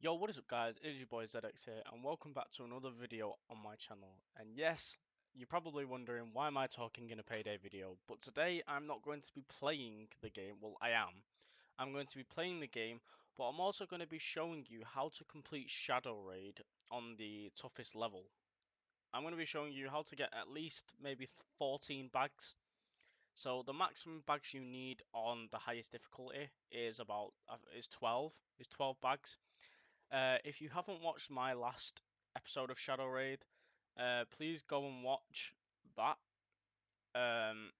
Yo, what is up guys, it is your boy ZX here and welcome back to another video on my channel. And yes, you're probably wondering why am I talking in a Payday video, but today I'm not going to be playing the game, well I am. I'm going to be playing the game, but I'm also going to be showing you how to complete Shadow Raid on the toughest level. I'm going to be showing you how to get at least maybe 14 bags. So the maximum bags you need on the highest difficulty is 12 bags. If you haven't watched my last episode of Shadow Raid, please go and watch that. Um,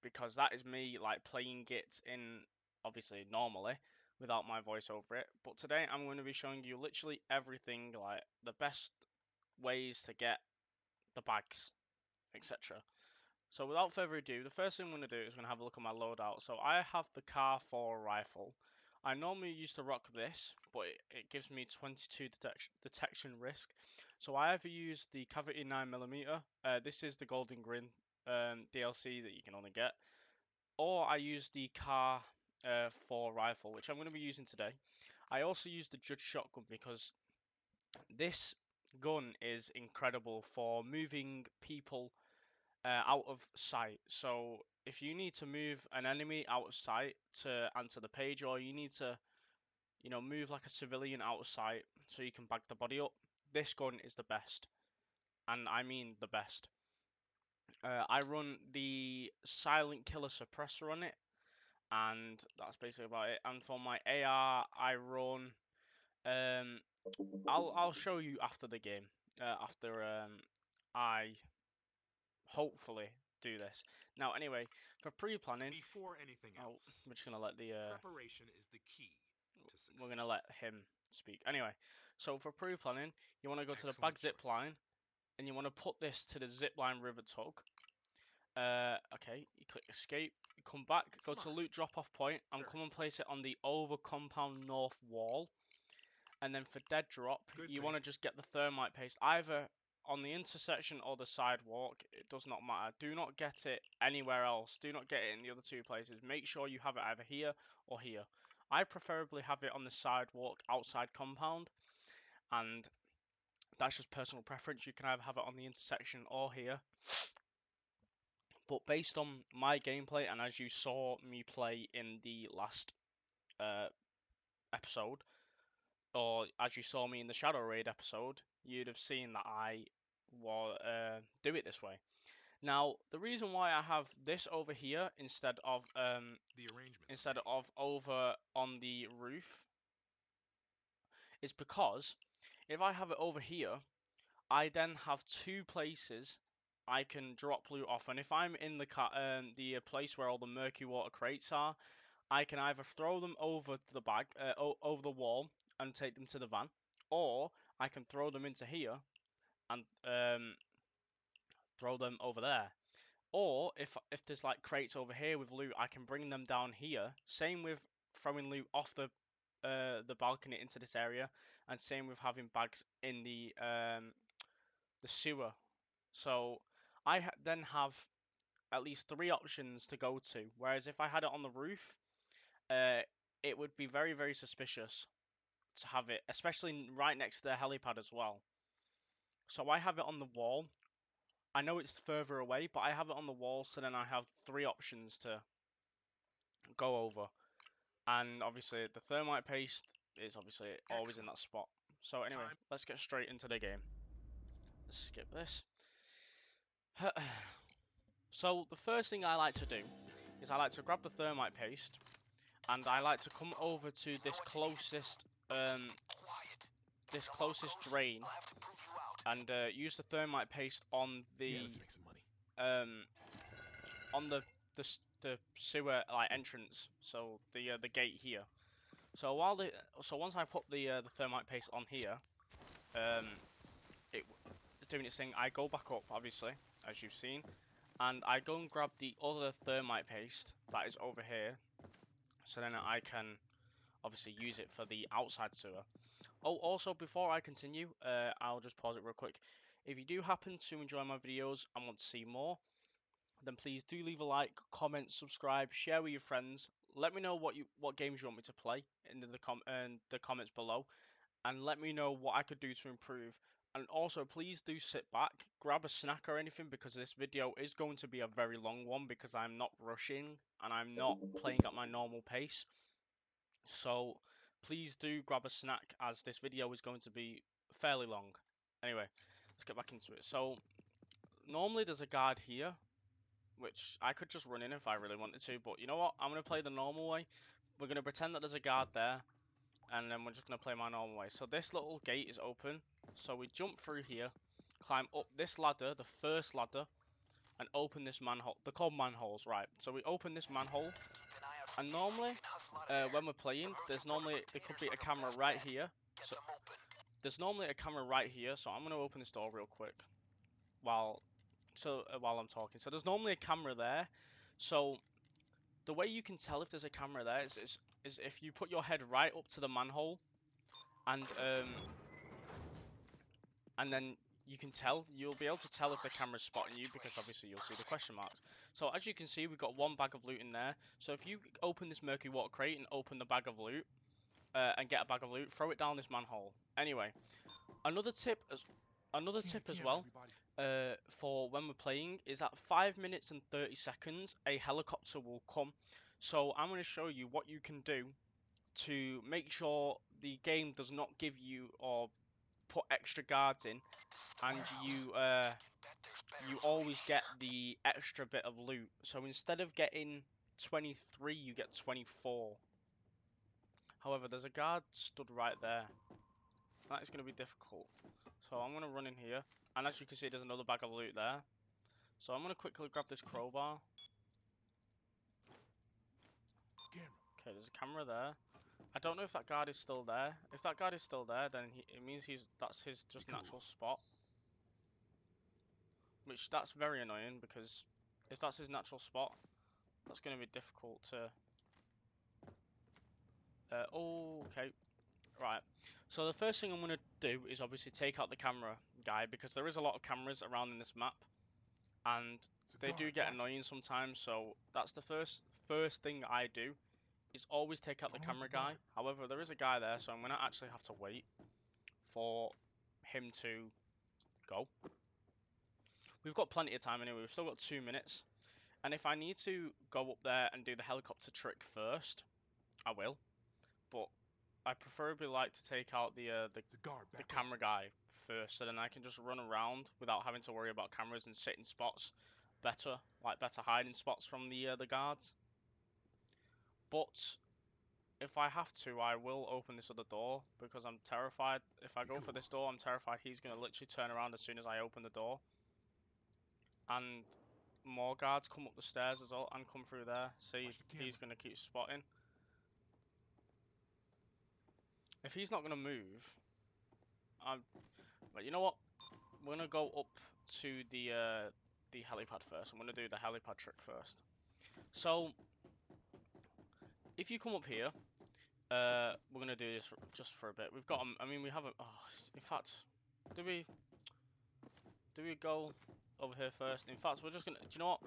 because that is me like playing it in obviously normally without my voice over it. But today I'm going to be showing you literally everything, like the best ways to get the bags, etc. So without further ado, the first thing I'm going to do is going to have a look at my loadout. So I have the Car 4 rifle. I normally used to rock this, but it gives me 22 detection risk. So I either use the Cavity 9mm, this is the Golden Grin DLC that you can only get, or I use the Car 4 rifle, which I'm going to be using today. I also use the Judge Shotgun because this gun is incredible for moving people out of sight. So if you need to move an enemy out of sight to answer the page, or you need to, move like a civilian out of sight so you can bag the body up, this gun is the best, and I mean the best. I run the Silent Killer Suppressor on it, and that's basically about it. And for my AR, I run. Um, I'll show you after the game. After I hopefully do this. Now, anyway, for pre-planning, Before anything oh, else, we're just gonna let the preparation is the key to we're success. gonna let him speak. Anyway, so for pre-planning, you want to go to the bag Excellent zip choice. line, and you want to put this to the zip line rivet tug. Okay, you click escape, you come back, go to Smart. loot drop off point, and Very come and smart. place it on the over compound north wall. And then for dead drop, Good you want to pick. just get the thermite paste either on the intersection or the sidewalk. It does not matter. Do not get it anywhere else. Do not get it in the other two places. Make sure you have it either here or here. I preferably have it on the sidewalk outside compound, and that's just personal preference. You can either have it on the intersection or here. But based on my gameplay, and as you saw me play in the last uh, episode, or as you saw me in the Shadow Raid episode, you'd have seen that I do it this way. Now, the reason why I have this over here The arrangements are instead made. of over on the roof is because if I have it over here, I then have two places I can drop loot off, and if I'm in the place where all the murky water crates are, I can either throw them over to the over the wall and take them to the van, or I can throw them into here and throw them over there. Or if there's like crates over here with loot, I can bring them down here. Same with throwing loot off the balcony into this area, and same with having bags in the sewer. So then have at least three options to go to. Whereas if I had it on the roof, uh, it would be very, very suspicious to have it, especially right next to the helipad as well. So I have it on the wall. I know it's further away, but I have it on the wall, so then I have three options to go over. And obviously, the thermite paste is obviously always in Excellent. that spot. So anyway, Time. let's get straight into the game. Let's skip this. So the first thing I like to do is I like to grab the thermite paste, and I like to come over to this closest drain, and use the thermite paste on Yeah, let's the make some money. um on the sewer like entrance, so the gate here. So once I put the thermite paste on here, it's doing its thing. I go back up, obviously, as you've seen, and I go and grab the other thermite paste that is over here, so then I can obviously use it for the outside sewer. Oh, also before I continue, I'll just pause it real quick. If you do happen to enjoy my videos and want to see more, then please do leave a like, comment, subscribe, share with your friends. Let me know what games you want me to play in the comments below, and let me know what I could do to improve. And also, please do sit back, grab a snack or anything, because this video is going to be a very long one because I'm not rushing and I'm not playing at my normal pace. So please do grab a snack as this video is going to be fairly long. Anyway, let's get back into it. So normally there's a guard here, which I could just run in if I really wanted to, but you know what? I'm going to play the normal way. We're going to pretend that there's a guard there, and then we're just going to play my normal way. So this little gate is open, so we jump through here, climb up this ladder, the first ladder, and open this manhole. They're called manholes, right? So we open this manhole, and normally, when we're playing, there could be a camera right here. So there's normally a camera right here, so I'm going to open this door real quick while while I'm talking. So there's normally a camera there. So the way you can tell if there's a camera there is if you put your head right up to the manhole, and then you'll be able to tell if the camera's spotting you, because obviously you'll see the question marks. So as you can see, we've got one bag of loot in there. So if you open this murky water crate and open the bag of loot, and get a bag of loot, throw it down this manhole. Anyway, another tip as well, for when we're playing, is at 5 minutes and 30 seconds, a helicopter will come. So I'm going to show you what you can do to make sure the game does not give you or put extra guards in, and you always get the extra bit of loot. So instead of getting 23, you get 24. However, there's a guard stood right there. That is going to be difficult. So I'm going to run in here. And as you can see, there's another bag of loot there. So I'm going to quickly grab this crowbar. Okay, there's a camera there. I don't know if that guard is still there. If that guard is still there, then it means that's his just natural spot. Which, that's very annoying, because if that's his natural spot, that's going to be difficult to... oh, okay. Right. So the first thing I'm going to do is obviously take out the camera guy, because there is a lot of cameras around in this map. And they do get annoying sometimes, so that's the first thing I do, is always take out the camera guy. However, there is a guy there, so I'm gonna actually have to wait for him to go. We've got plenty of time anyway, we've still got 2 minutes. And if I need to go up there and do the helicopter trick first, I will. But I preferably like to take out the camera guy first, so then I can just run around without having to worry about cameras and sit in spots better, like better hiding spots from the guards. But if I have to, I will open this other door, because I'm terrified. If I go for this door, I'm terrified he's gonna literally turn around as soon as I open the door, and more guards come up the stairs as well and come through there. See, he's gonna keep spotting. If he's not gonna move, but you know what? We're gonna go up to the helipad first. I'm gonna do the helipad trick first. So if you come up here, we're gonna do this just for a bit. We've got, I mean, we have a. Oh, in fact, do we go over here first? In fact, we're just gonna. Do you know what?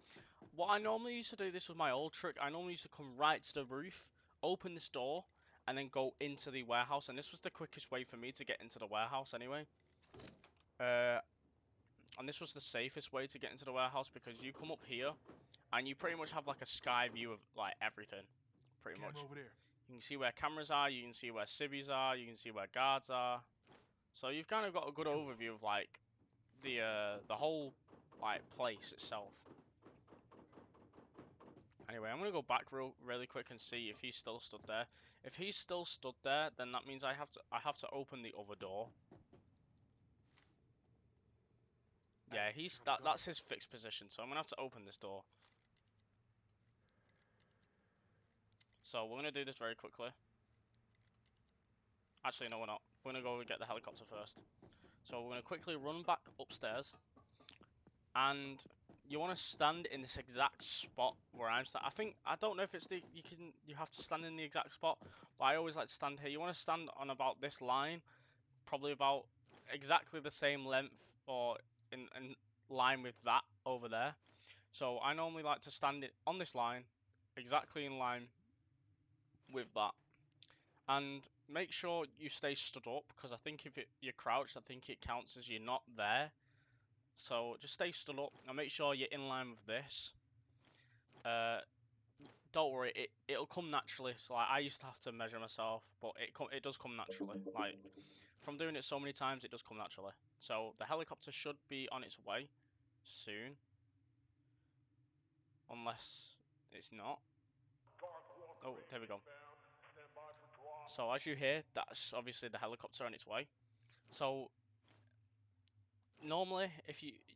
What I normally used to do, this was my old trick. I normally used to come right to the roof, open this door, and then go into the warehouse. And this was the quickest way for me to get into the warehouse, anyway. And this was the safest way to get into the warehouse, because you come up here and you pretty much have like a sky view of like everything, pretty much. Over there. You can see where cameras are, you can see where civvies are, you can see where guards are. So you've kind of got a good overview of like the whole like place itself. Anyway, I'm gonna go back really quick and see if he's still stood there. If he's still stood there, then that means I have to open the other door. Yeah, that's his fixed position, so I'm gonna have to open this door. So we're gonna do this very quickly. Actually, no, we're not. We're gonna go get the helicopter first. So we're gonna quickly run back upstairs, and you want to stand in this exact spot where I'm standing. I don't know if it's you have to stand in the exact spot, but I always like to stand here. You want to stand on about this line, probably about exactly the same length, or in line with that over there. So I normally like to stand it on this line, exactly in line with that. And make sure you stay stood up, because I think if you're crouched, I think it counts as you're not there. So just stay stood up and make sure you're in line with this. Don't worry, it'll come naturally. So like, I used to have to measure myself, but it does come naturally. Like from doing it so many times, it does come naturally. So the helicopter should be on its way soon, unless it's not. Oh, there we go. So as you hear, that's obviously the helicopter on its way. So normally,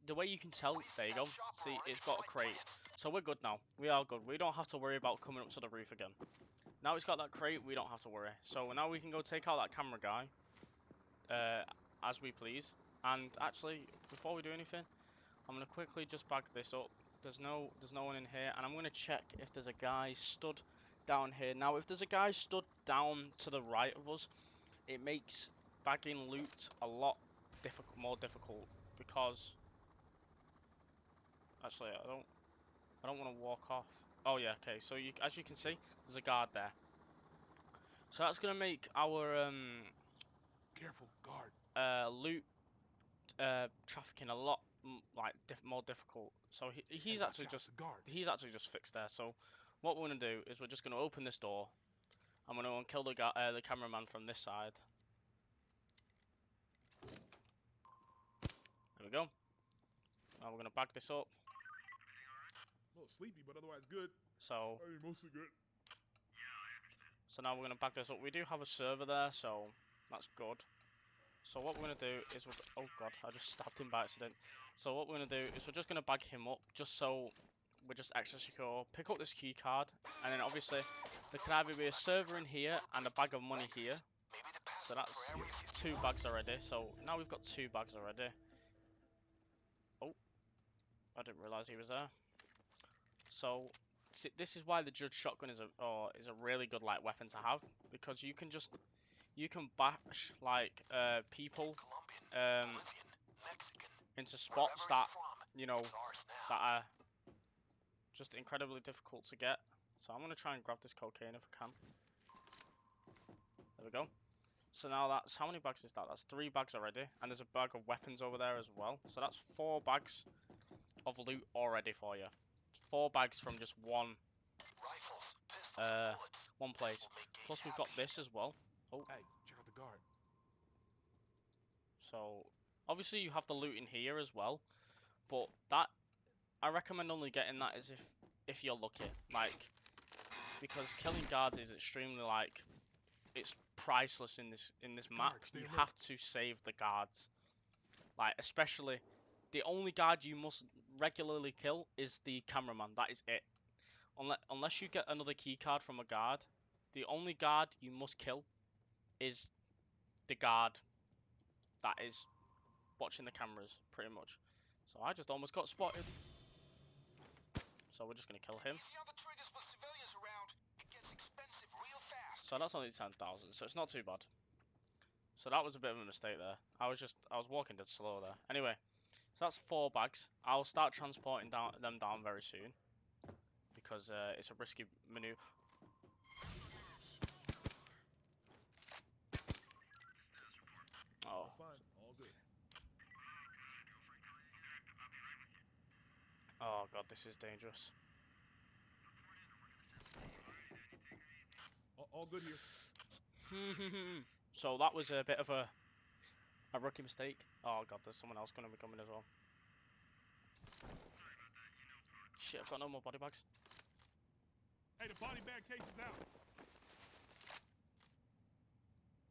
the way you can tell, there you go. See, it's got a crate. So we're good now. We are good. We don't have to worry about coming up to the roof again. Now it's got that crate, we don't have to worry. So now we can go take out that camera guy, as we please. And actually, before we do anything, I'm gonna quickly just bag this up. There's no one in here, and I'm gonna check if there's a guy stood down here. Now, if there's a guy stood down to the right of us, it makes bagging loot a lot more difficult, because actually I don't want to walk off. Oh yeah, okay. So as you can see, there's a guard there. So that's gonna make our Careful, guard. loot trafficking a lot more difficult. So Hey, he's watch actually out, it's just a guard. fixed there. So what we're gonna do is we're just gonna open this door. I'm gonna go and kill the cameraman from this side. There we go. Now we're gonna bag this up. A little sleepy, but otherwise good. So I mean, mostly good. now we're gonna bag this up. We do have a server there, so that's good. So what we're gonna do is oh god, I just stabbed him by accident. So what we're gonna do is we're just gonna bag him up, just so we're just extra secure. Pick up this key card, and then obviously there can either be a server in here and a bag of money here. So that's 2 bags already. So now we've got 2 bags already. Oh, I didn't realize he was there. So see, this is why the Judge shotgun is a really good like weapon to have, because you can bash like people into spots that that are just incredibly difficult to get. So I'm gonna try and grab this cocaine if I can. There we go. So now that's, how many bags is that? That's 3 bags already, and there's a bag of weapons over there as well. So that's 4 bags of loot already for you. 4 bags from just one place. Plus we've got this as well. Oh, Hey, check out the guard. so obviously you have the loot in here as well, but that I recommend only getting that as if you're lucky, like, because killing guards is extremely like, it's priceless in this map. You have to save the guards, like especially the only guard you must regularly kill is the cameraman. That is it. Unless you get another key card from a guard, the only guard you must kill is the guard that is watching the cameras, pretty much. So I just almost got spotted. So we're just gonna kill him. So that's only 10,000, so it's not too bad. So that was a bit of a mistake there. I was walking dead slow there. Anyway, so that's 4 bags. I'll start transporting them down very soon, because it's a risky maneuver. Oh. All fine, all good. Oh god, this is dangerous. All good here. So that was a bit of a rookie mistake. Oh god, there's someone else gonna be coming as well. Shit, I've got no more body bags. Hey, the body bag case is out.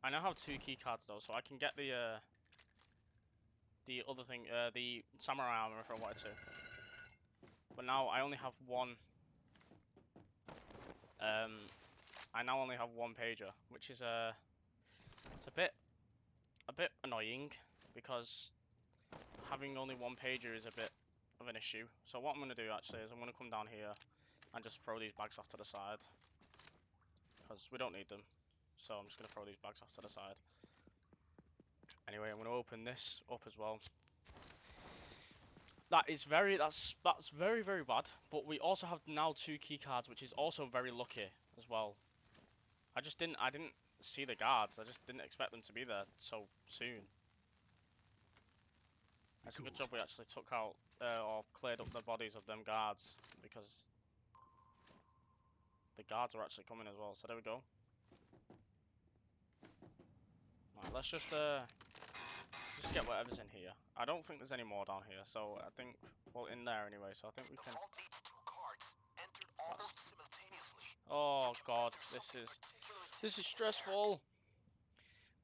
I now have 2 key cards though, so I can get the other thing, the samurai armor if I wanted to. But now I only have 1. I now only have 1 pager, which is it's a bit annoying, because having only 1 pager is a bit of an issue. So what I'm gonna do actually is I'm gonna come down here and just throw these bags off to the side, because we don't need them. So I'm just gonna throw these bags off to the side. Anyway, I'm gonna open this up as well. That's very very bad. But we also have now 2 key cards, which is also very lucky as well. I didn't see the guards. I just didn't expect them to be there so soon. It's a good job we actually took out or cleared up the bodies of them guards, because the guards are actually coming as well. So there we go. Right, let's just get whatever's in here. I don't think there's any more down here, so I think, well, in there anyway. So I think we can. vault needs 2 cards, entered almost simultaneously. Oh Check God, if there's this something is particularly tasty in there. stressful.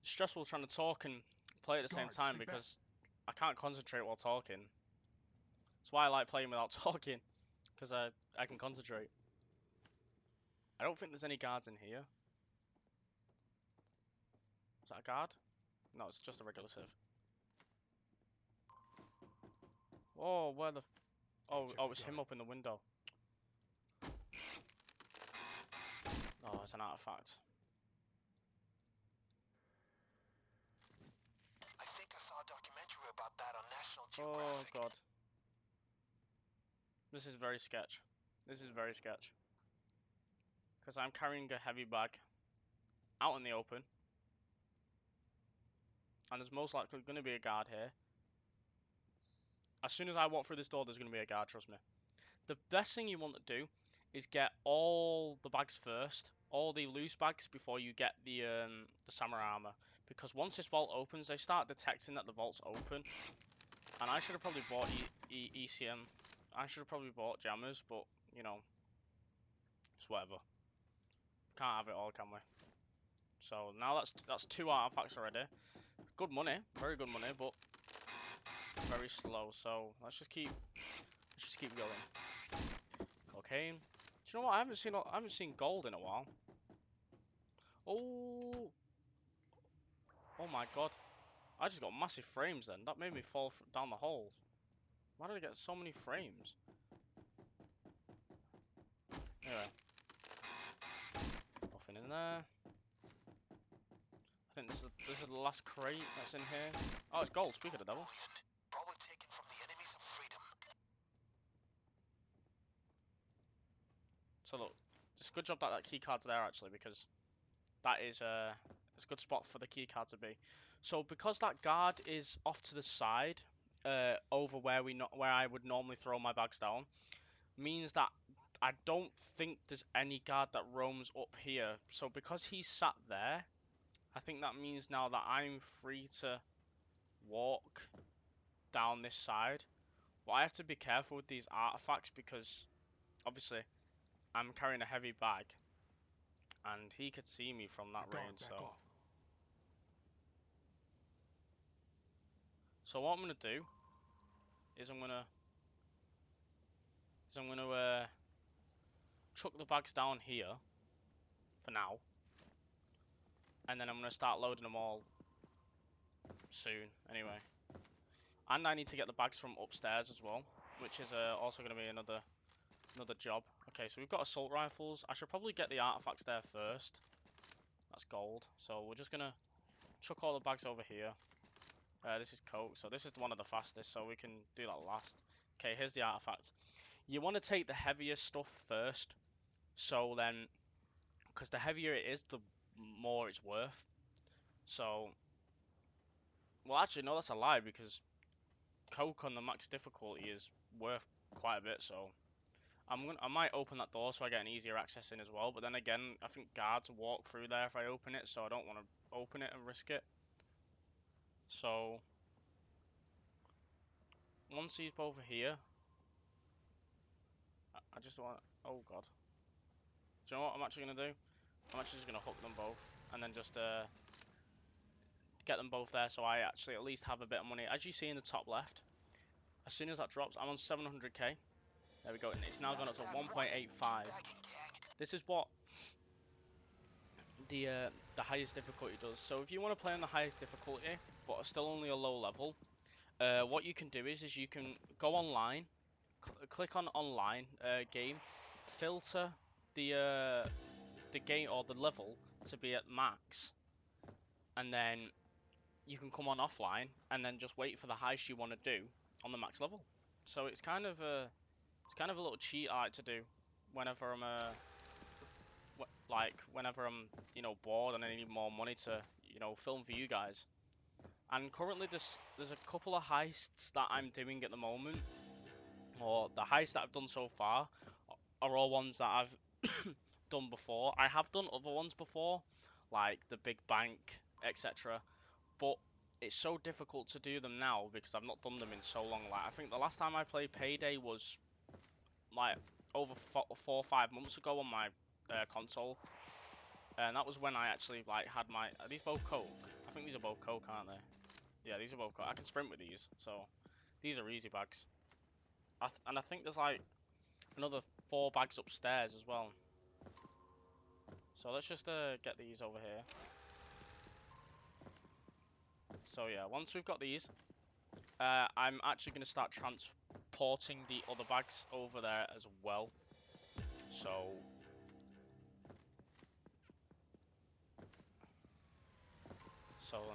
It's stressful trying to talk and play at the same Guard, time stay back. because I can't concentrate while talking. That's why I like playing without talking, because I can concentrate. I don't think there's any guards in here. Is that a guard? No, it's just a regular civ. Oh, where the? Oh, check oh, the it's him guard. up in the window. Oh, it's an artifact. I think I saw a documentary about that on National Oh Geographic. God. This is very sketch. This is very sketch. Because I'm carrying a heavy bag out in the open. And there's most likely going to be a guard here. As soon as I walk through this door, there's going to be a guard, trust me. The best thing you want to do is get all the bags first. All the loose bags before you get the samurai armor. Because once this vault opens, they start detecting that the vault's open. And I should have probably bought ECM. I should have probably bought jammers, but, you know, it's whatever. Can't have it all, can we? So now that's 2 artifacts already. Good money, very good money, but very slow. So let's just keep going. Cocaine. Do you know what? I haven't seen gold in a while. Oh, oh my God! I just got massive frames then. That made me fall down the hole. Why did I get so many frames? Anyway, nothing in there. I think this is the last crate that's in here. Oh, it's gold. Speak of the devil. Bullion, probably taken from the enemies of freedom. So look, it's a good job that that key card's there actually, because that is it's a good spot for the key card to be. So because that guard is off to the side, over where where I would normally throw my bags down, means that I don't think there's any guard that roams up here. So because he's sat there, I think that means now that I'm free to walk down this side. But I have to be careful with these artifacts because obviously I'm carrying a heavy bag and he could see me from that Guard, range. back off. So what I'm gonna do is I'm gonna chuck the bags down here for now, and then I'm gonna start loading them all soon. Anyway, and I need to get the bags from upstairs as well, which is also gonna be another job. Okay, so we've got assault rifles. I should probably get the artifacts there first. That's gold. So we're just gonna chuck all the bags over here. This is coke, so this is one of the fastest, so we can do that last. Okay, here's the artifact. You want to take the heaviest stuff first, so then, because the heavier it is, the more it's worth. So, well, actually, no, that's a lie, because coke on the max difficulty is worth quite a bit. So, I might open that door so I get an easier access in as well. But then again, I think guards walk through there if I open it, so I don't want to open it and risk it. So, once these both are here, I just want. Oh God. Do you know what I'm actually gonna do? I'm actually just gonna hook them both and then just get them both there, so I actually at least have a bit of money. As you see in the top left, as soon as that drops, I'm on 700k. There we go, and it's now gone up to 1.85. This is what the highest difficulty does. So if you want to play on the highest difficulty, but still only a low level, what you can do is you can go online, click on online game, filter the game or the level to be at max, and then you can come on offline and then just wait for the heist you want to do on the max level. So it's kind of a little cheat I like to do whenever I'm like whenever I'm, you know, bored and I need more money to, you know, film for you guys. And currently there's a couple of heists that I'm doing at the moment, or the heists that I've done so far are all ones that I've done before. I have done other ones before, like the big bank, etc. But it's so difficult to do them now because I've not done them in so long. Like I think the last time I played Payday was like over 4 or 5 months ago on my console, and that was when I actually like had my. Are these both Coke? I think these are both Coke, aren't they? Yeah, these are both Coke. I can sprint with these, so these are easy bags. And I think there's like another 4 bags upstairs as well. So let's just get these over here. So yeah, once we've got these, I'm actually going to start transporting the other bags over there as well. So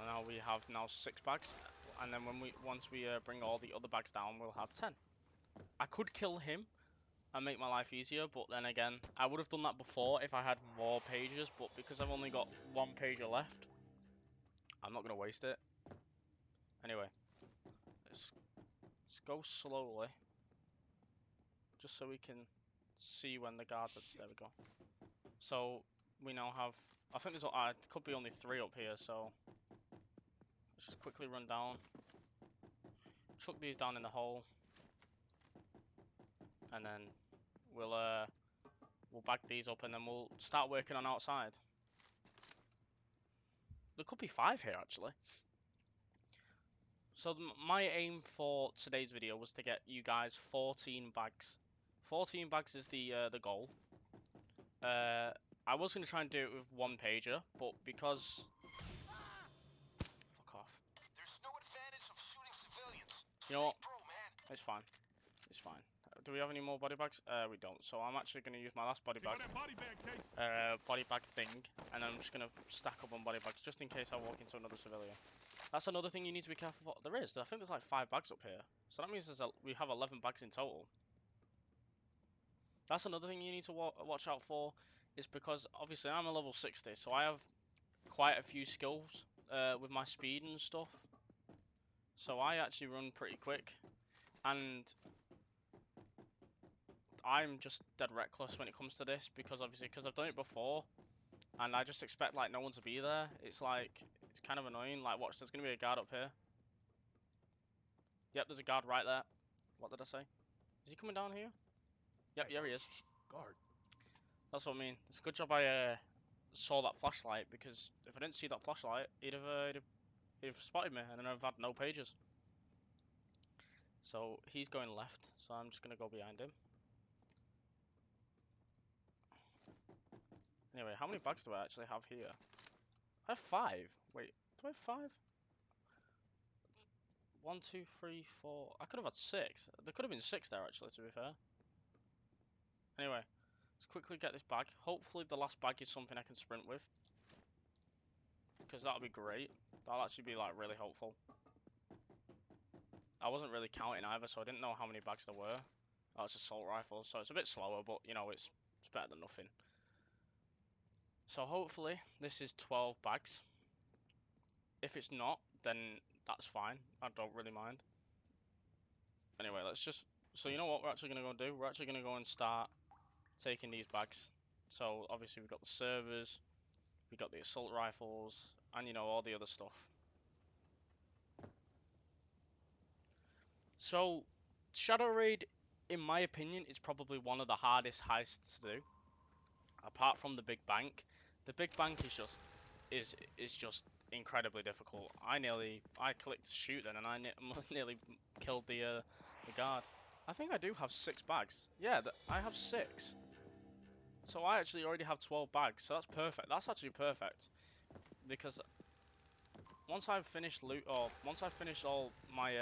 now we have 6 bags, and then once we bring all the other bags down, we'll have 10. I could kill him and make my life easier, but then again, I would have done that before if I had more pages, but because I've only got 1 pager left, I'm not going to waste it. Anyway, let's go slowly, just so we can see when the guards are. There we go. So we now have, I think there's, it could be only 3 up here, so let's just quickly run down, chuck these down in the hole, and then we'll bag these up, and then we'll start working on outside. There could be 5 here actually. So my aim for today's video was to get you guys 14 bags. 14 bags is the goal. I was going to try and do it with 1 pager, but because... Fuck off. There's no advantage of shooting civilians. You know what? Stay pro, man. It's fine. It's fine. Do we have any more body bags? We don't. So I'm actually going to use my last body Pick up bag. that body bag case. Body bag thing, and then I'm just going to stack up on body bags just in case I walk into another civilian. That's another thing you need to be careful for. There is. I think there's like 5 bags up here. So that means we have 11 bags in total. That's another thing you need to watch out for, is because obviously I'm a level 60, so I have quite a few skills with my speed and stuff. So I actually run pretty quick, and I'm just dead reckless when it comes to this, because obviously because I've done it before, and I just expect like no one to be there. It's like, it's kind of annoying. Like watch, there's gonna be a guard up here. Yep, there's a guard right there. What did I say? Is he coming down here? Yep, Hey, here he is. guard. That's what I mean. It's a good job I saw that flashlight, because if I didn't see that flashlight, he'd have spotted me, and then I've had no pages. So he's going left, so I'm just gonna go behind him. Anyway, how many bags do I actually have here? I have 5. Wait, do I have 5? 1, 2, 3, 4. I could have had 6. There could have been 6 there actually, to be fair. Anyway, let's quickly get this bag. Hopefully the last bag is something I can sprint with, because that'll be great. That'll actually be like really helpful. I wasn't really counting either, so I didn't know how many bags there were. Oh, it's assault rifle, so it's a bit slower, but you know, it's better than nothing. So hopefully this is 12 bags. If it's not, then that's fine. I don't really mind. Anyway, let's just... So you know what we're actually going to go and do? We're actually going to go and start taking these bags. So obviously we've got the servers, we've got the assault rifles, and you know, all the other stuff. So Shadow Raid, in my opinion, is probably one of the hardest heists to do. Apart from the big bank. The big bank is just incredibly difficult. I clicked shoot then, and I nearly killed the guard. I think I do have 6 bags. Yeah, I have 6. So I actually already have 12 bags. So that's perfect. That's actually perfect, because once I've finished once I've finished all my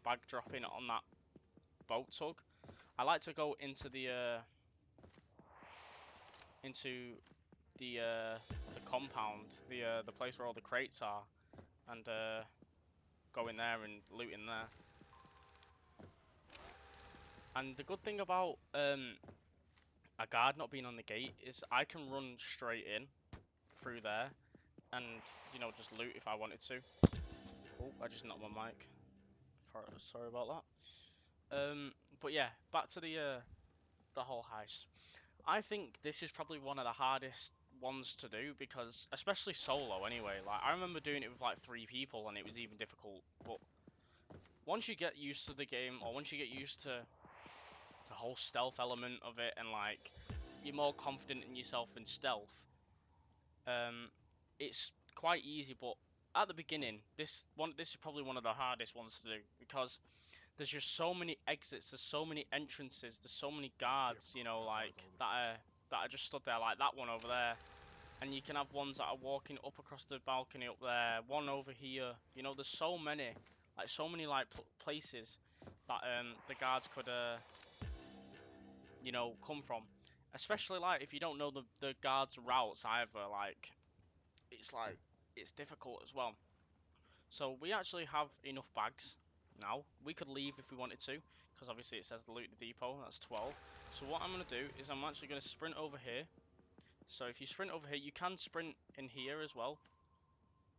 bag dropping on that boat tug, I like to go into the compound, the place where all the crates are, and go in there and loot in there. And the good thing about a guard not being on the gate is I can run straight in through there and, you know, just loot if I wanted to. Oh, I just knocked my mic. Sorry about that. But yeah, back to the whole heist. I think this is probably one of the hardest ones to do because, especially solo anyway, like I remember doing it with like 3 people and it was even difficult, but once you get used to the game, or once you get used to the whole stealth element of it, and like you're more confident in yourself in stealth, it's quite easy. But at the beginning, this is probably one of the hardest ones to do because there's just so many exits, there's so many entrances, there's so many guards, you know, like that are just stood there, like that one over there. And you can have ones that are walking up across the balcony up there, one over here. You know, there's so many, like places that the guards could you know, come from. Especially like if you don't know the guards' routes either, like it's difficult as well. So we actually have enough bags now. We could leave if we wanted to, because obviously it says loot the depot. That's 12. So what I'm gonna do is I'm actually gonna sprint over here. So if you sprint over here, you can sprint in here as well,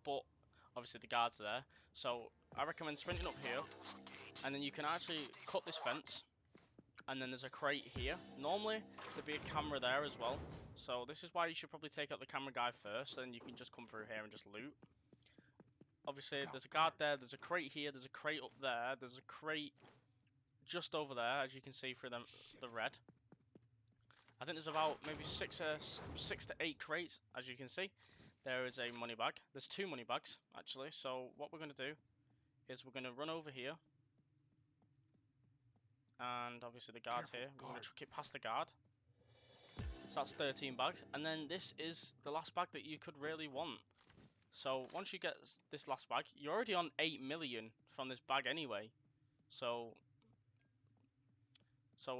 but obviously the guards are there. So I recommend sprinting up here, and then you can actually cut this fence, and then there's a crate here. Normally there'd be a camera there as well, so this is why you should probably take out the camera guy first, then you can just come through here and just loot. Obviously there's a guard there, there's a crate here, there's a crate up there, there's a crate just over there, as you can see through the red. I think there's about maybe 6 to 8 crates, as you can see. There is a money bag. There's 2 money bags, actually. So what we're going to do is we're going to run over here. And obviously the guard's here. We're going to chuck it past the guard. So that's 13 bags. And then this is the last bag that you could really want. So once you get this last bag, you're already on 8 million from this bag anyway. So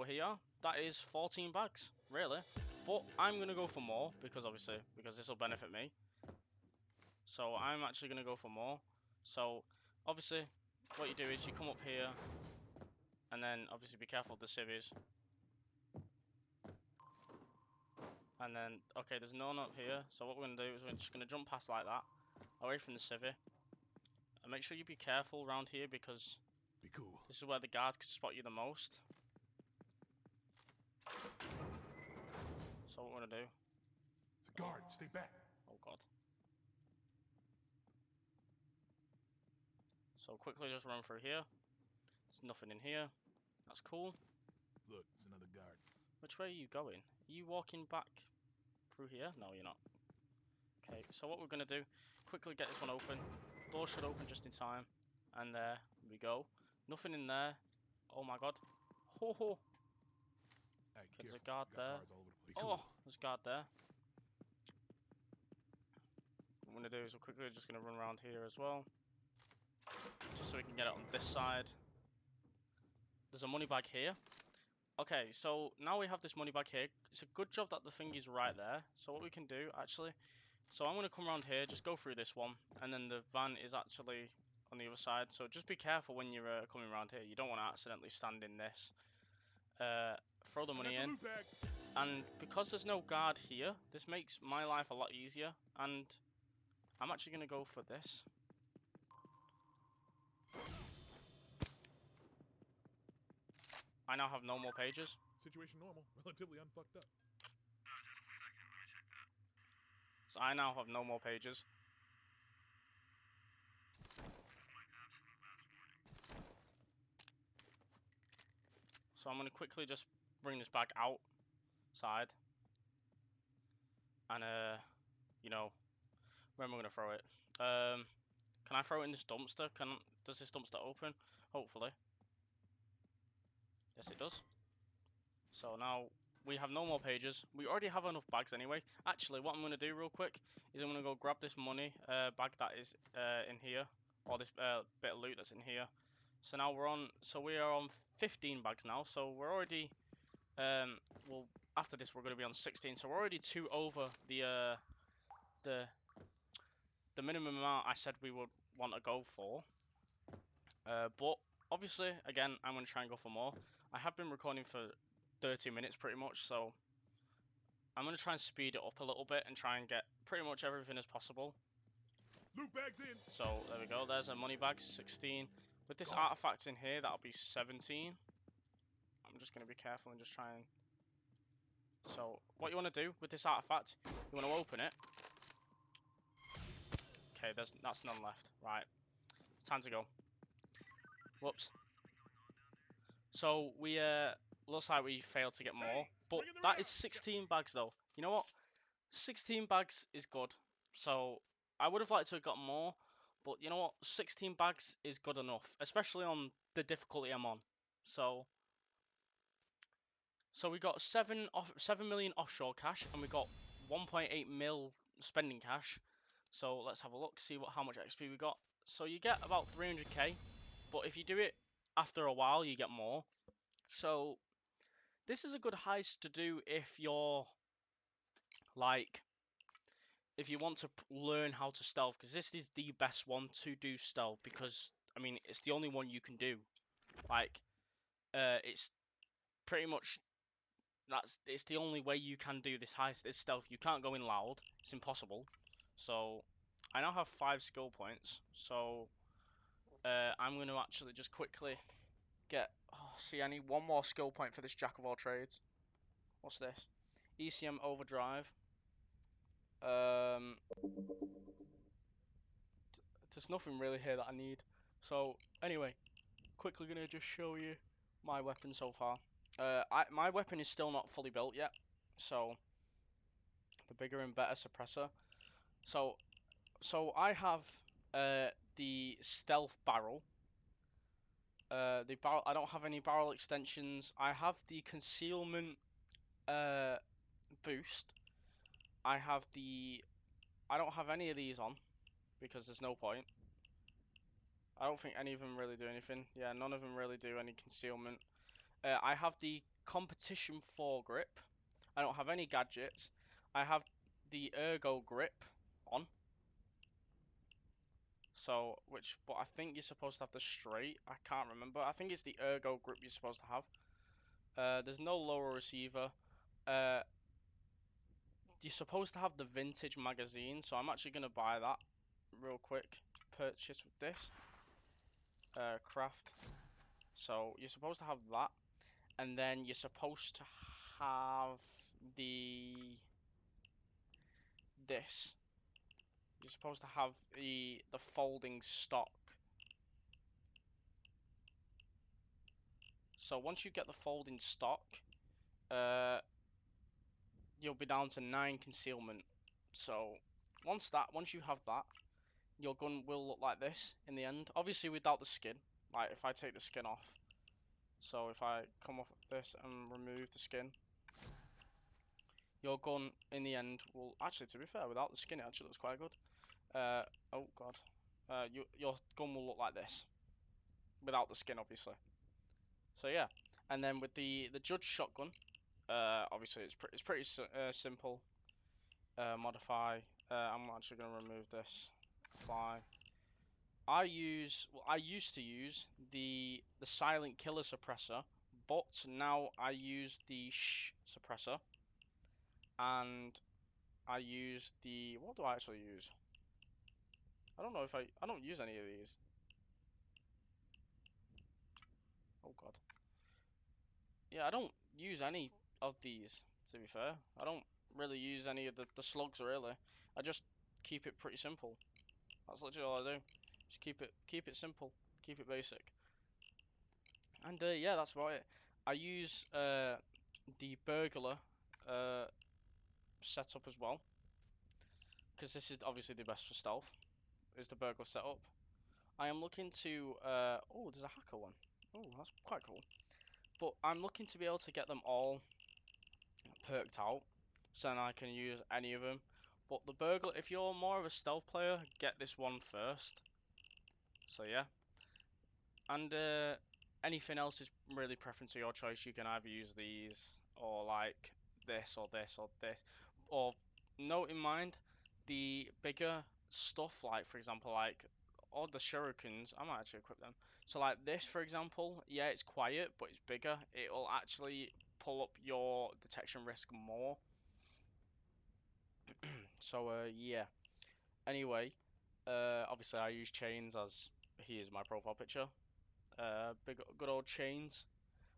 here, that is 14 bags, really. But I'm going to go for more, because this will benefit me. So I'm actually going to go for more. So obviously what you do is you come up here, and then obviously be careful of the civvies. And then, okay, there's no one up here. So what we're going to do is we're just going to jump past like that, away from the civvy. And make sure you be careful around here, because this is where the guards can spot you the most. So what we're going to do... It's a guard. Stay back. Oh god. So quickly just run through here. There's nothing in here. That's cool. Look, it's another guard. Which way are you going? Are you walking back through here? No, you're not. Okay, so what we're going to do, quickly get this one open. Door should open just in time. And there we go. Nothing in there. Oh my god. Ho ho. Hey, Okay, there's a careful. guard We got there. guards all over the place. Oh, there's a guard there. What I'm going to do is we're quickly just going to run around here as well. Just so we can get it on this side. There's a money bag here. Okay, so now we have this money bag here. It's a good job that the thing is right there. So what we can do, actually... So I'm going to come around here, just go through this one. And then the van is actually on the other side. So just be careful when you're coming around here. You don't want to accidentally stand in this. Throw the money in. And because there's no guard here, this makes my life a lot easier. And I'm actually going to go for this. I now have no more pages. Situation normal. Relatively unfucked up. So I now have no more pages. So I'm going to quickly just bring this back outside. And, you know, where am I going to throw it? Can I throw it in this dumpster? Does this dumpster open? Hopefully. Yes, it does. So now we have no more pages. We already have enough bags anyway. Actually, what I'm going to do real quick is I'm going to go grab this money bag that is in here, or this bit of loot that's in here. So now we are on 15 bags now. So we're already, well, after this we're going to be on 16. So we're already 2 over the minimum amount I said we would want to go for. But obviously, again, I'm going to try and go for more. I have been recording for 30 minutes pretty much, so I'm gonna try and speed it up a little bit and try and get pretty much everything as possible. Loot bags in. So there we go. There's a money bag, 16. With this Guard. artifact in here, that'll be 17. I'm just gonna be careful and just try and. So what you want to do with this artifact, you want to open it. Okay, that's none left. Right, it's time to go. Whoops. So we looks like we failed to get more, but bring in the that is rounds. 16 bags though. You know what? 16 bags is good. So I would have liked to have got more, but you know what? 16 bags is good enough, especially on the difficulty I'm on. So we got 7 million offshore cash, and we got 1.8 mil spending cash. So let's have a look, see how much XP we got. So you get about 300k, but if you do it after a while, you get more. So this is a good heist to do if you're like, if you want to learn how to stealth, because this is the best one to do stealth, because I mean it's the only one you can do. Like, it's pretty much it's the only way you can do this heist. This stealth. You can't go in loud. It's impossible. So I now have 5 skill points. So I'm going to actually just quickly get. Oh, see, I need 1 more skill point for this jack of all trades. What's this? ECM overdrive. There's nothing really here that I need. So anyway, quickly gonna just show you my weapon so far. My weapon is still not fully built yet. So the bigger and better suppressor. So I have the stealth barrel. The barrel. I don't have any barrel extensions. I have the concealment boost. I have the. I don't have any of these on because there's no point. I don't think any of them really do anything. Yeah, none of them really do any concealment. I have the competition foregrip. I don't have any gadgets. I have the ergo grip on. So, but I think you're supposed to have the straight. I can't remember. I think it's the ergo grip you're supposed to have. There's no lower receiver. Uh, you're supposed to have the vintage magazine, so I'm actually gonna buy that real quick. Purchase with this. Craft. So you're supposed to have that, and then you're supposed to have this. You're supposed to have the folding stock. So once you get the folding stock, you'll be down to 9 concealment. So once you have that, your gun will look like this in the end. Obviously without the skin. Like if I take the skin off. So if I come off this and remove the skin, your gun in the end will actually, to be fair, without the skin it actually looks quite good. Oh god. Your gun will look like this without the skin, obviously. So yeah, and then with the Judge shotgun, obviously it's pretty simple. Modify. I'm actually gonna remove this. Apply. I used to use the silent killer suppressor, but now I use the suppressor, and I use the, what do I actually use? I don't know if I don't use any of these. Oh god. Yeah, I don't use any of these, to be fair. I don't really use any of the slugs, really. I just keep it pretty simple. That's literally all I do. Just keep it simple. Keep it basic. And yeah, that's about it. I use the burglar setup as well, because this is obviously the best for stealth, is the burglar setup. I am looking to, oh, there's a hacker one. Oh, that's quite cool. But I'm looking to be able to get them all perked out, so then I can use any of them. But the burglar, if you're more of a stealth player, get this one first. So yeah. And anything else is really preference to your choice. You can either use these, or like this, or this, or this. Or note in mind, the bigger stuff, like for example, like all the shurikens, I might actually equip them. So like this, for example, yeah, it's quiet, but it's bigger. It will actually pull up your detection risk more. So yeah. Anyway, obviously I use chains as he is my profile picture. Big good old chains.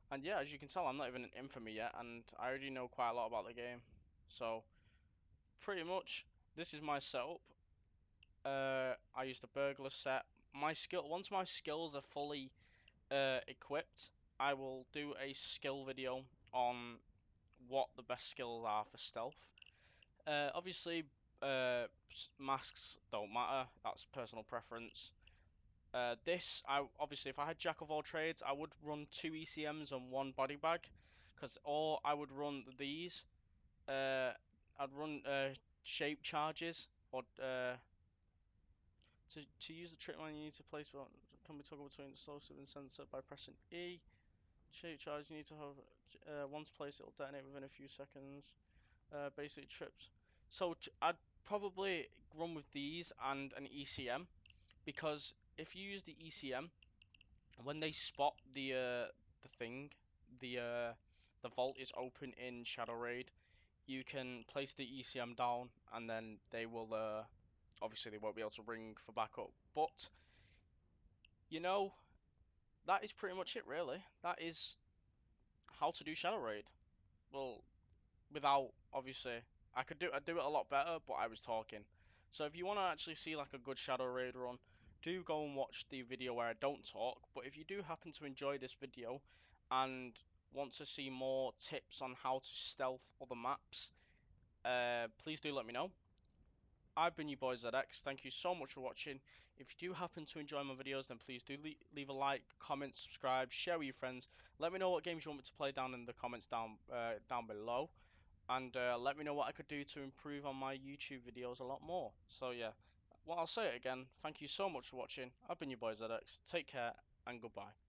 And yeah, as you can tell, I'm not even in infamy yet, and I already know quite a lot about the game. So pretty much, this is my setup. I use the burglar set. Once my skills are fully equipped, I will do a skill video on what the best skills are for stealth. Obviously, masks don't matter. That's personal preference. I obviously, if I had jack of all trades, I would run two ECMs and one body bag, or I would run these. Uh, I'd run shape charges, or to use the trick line, you need to place what can be toggled between explosive and sensor by pressing E. Shape charge, you need to have once placed, it'll detonate within a few seconds. Basic trips. So I'd probably run with these and an ECM, because if you use the ECM, when they spot the thing, the vault is open in Shadow Raid, you can place the ECM down, and then they will obviously they won't be able to ring for backup. But you know, that is pretty much it really. That is how to do Shadow Raid. Well, without obviously I'd do it a lot better, but I was talking. So if you want to actually see like a good Shadow Raid run, do go and watch the video where I don't talk. But if you do happen to enjoy this video and want to see more tips on how to stealth other maps, please do let me know. I've been your boy ZX. Thank you so much for watching. If you do happen to enjoy my videos, then please do leave a like, comment, subscribe, share with your friends. Let me know what games you want me to play down in the comments down below, and let me know what I could do to improve on my YouTube videos a lot more. So yeah, well, I'll say it again. Thank you so much for watching. I've been your boy ZX. Take care and goodbye.